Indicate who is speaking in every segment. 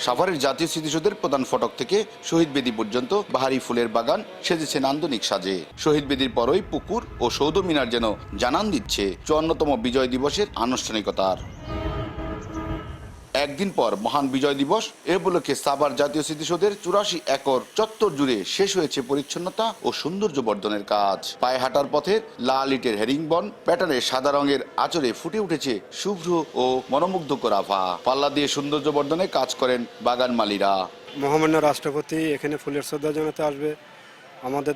Speaker 1: সাভারের জাতীয় স্মৃতিসৌধের প্রধান ফটক থেকে শহীদ বেদি পর্যন্ত বাহারি ফুলের বাগান সেজেছে নান্দনিক সাজে। শহীদ বেদির পরই পুকুর ও সৌধ মিনার যেন জানান দিচ্ছে ৫৪তম বিজয় দিবসের আনুষ্ঠানিকতার। একদিন পর মহান বিজয় দিবস এ উপলক্ষে সাভার জাতীয় স্মৃতিসৌধের ৮৪ একর চত্বর জুড়ে শেষ হয়েছে পরিচ্ছন্নতা ও সৌন্দর্য বর্ধনের কাজ। পায়ে হাঁটার পথে লাল ইটের হেরিংবন প্যাটার্নে সাদা রঙের আঁচড়ে ফুটে উঠেছে শুভ্র ও মনোমুগ্ধকর আভা। পাল্লা দিয়ে সৌন্দর্য বর্ধনে কাজ করেন বাগান মালিরা।
Speaker 2: মহামান্য রাষ্ট্রপতি এখানে ফুলের শ্রদ্ধা জানাতে আসবে, আমাদের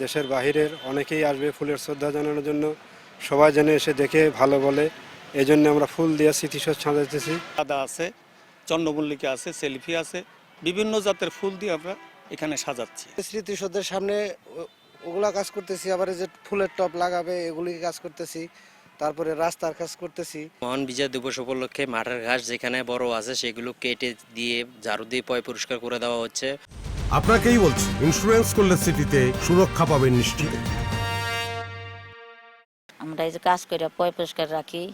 Speaker 2: দেশের বাহিরের অনেকেই আসবে ফুলের শ্রদ্ধা জানানোর জন্য। সবাই যেন এসে দেখে ভালো বলে, এই জন্য আমরা ফুল দিয়ে স্মৃতিসৌধ সাজাইতেছি।
Speaker 3: সাদা আছে, চন্দ্রমল্লিকা আছে, সেলফি আছে, বিভিন্ন জাতের ফুল দিয়ে আমরা এখানে সাজাচ্ছি।
Speaker 4: স্মৃতিসৌধের সামনে ওগুলা কাজ করতেছি, আবার যে ফুলের টব লাগাবে এগুলি কাজ করতেছি, তারপরে রাস্তার কাজ করতেছি।
Speaker 5: মহান বিজয় দিবস উপলক্ষে মাঠের ঘাস যেখানে বড় আছে সেগুলো কেটে দিয়ে ঝাড়ু দিয়ে পয় পরিষ্কার করে দেওয়া হচ্ছে।
Speaker 6: আপনাকেই বলছি, ইন্স্যুরেন্স করলে সিটিতে সুরক্ষা পাবেন নিশ্চিত।
Speaker 7: আমরা এই যে কাজ করে পয় পরিষ্কার রাখি।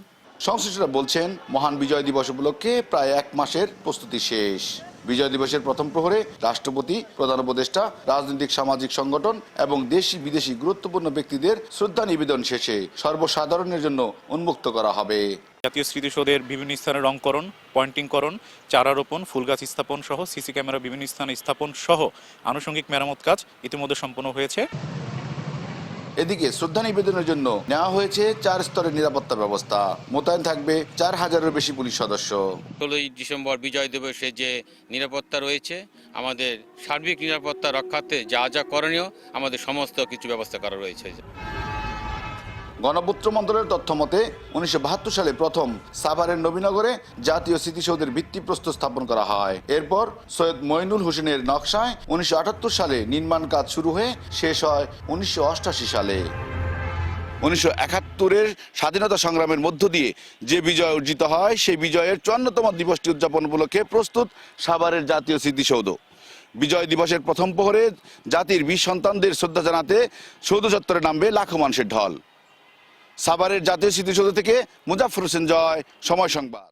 Speaker 1: সংশ্লিষ্টরা বলছেন, মহান বিজয় দিবস উপলক্ষে প্রায় ১ মাসের প্রস্তুতি শেষ। বিজয় দিবসের প্রথম প্রহরে রাষ্ট্রপতি, প্রধান উপদেষ্টা, রাজনৈতিক সামাজিক সংগঠন এবং দেশি বিদেশি গুরুত্বপূর্ণ ব্যক্তিদের শ্রদ্ধা নিবেদন শেষে সর্বসাধারণের জন্য উন্মুক্ত করা হবে।
Speaker 8: জাতীয় স্মৃতিসৌধের বিভিন্ন স্থানে রংকরণ, পয়েন্টিংকরণ, চারারোপণ, ফুলগাছ স্থাপন সহ সিসি ক্যামেরা বিভিন্ন স্থানে স্থাপন সহ আনুষঙ্গিক মেরামত কাজ ইতিমধ্যে সম্পন্ন হয়েছে।
Speaker 1: এদিকে শ্রদ্ধা নিবেদনের জন্য নেওয়া হয়েছে ৪ স্তরের নিরাপত্তা ব্যবস্থা। মোতায়েন থাকবে ৪,০০০-এর বেশি পুলিশ সদস্য।
Speaker 9: ১৬ই ডিসেম্বর বিজয় দিবসে যে নিরাপত্তা রয়েছে, আমাদের সার্বিক নিরাপত্তা রক্ষার্থে যা যা করণীয় আমাদের সমস্ত কিছু ব্যবস্থা করা রয়েছে।
Speaker 1: গণপূর্ত মন্ত্রণালয়ের তথ্য মতে ১৯৭২ সালে প্রথম সাভারের নবীনগরে জাতীয় স্মৃতিসৌধের ভিত্তিপ্রস্তর স্থাপন করা হয়। এরপর সৈয়দ মঈনুল হোসেনের নকশায় ১৯৭৮ সালে নির্মাণ কাজ শুরু হয়ে শেষ হয় ১৯৮৮ সালে। ১৯৭১-এর স্বাধীনতা সংগ্রামের মধ্য দিয়ে যে বিজয় অর্জিত হয়, সেই বিজয়ের ৫৪তম দিবসটি উদযাপন উপলক্ষে প্রস্তুত সাভারের জাতীয় স্মৃতিসৌধ। বিজয় দিবসের প্রথম প্রহরে জাতির বীর সন্তানদের শ্রদ্ধা জানাতে সৌধ চত্বরে নামবে লাখো মানুষের ঢল। সাভারের জাতীয় স্মৃতিসৌধ থেকে মুজাফফর হোসেন জয়, সময় সংবাদ।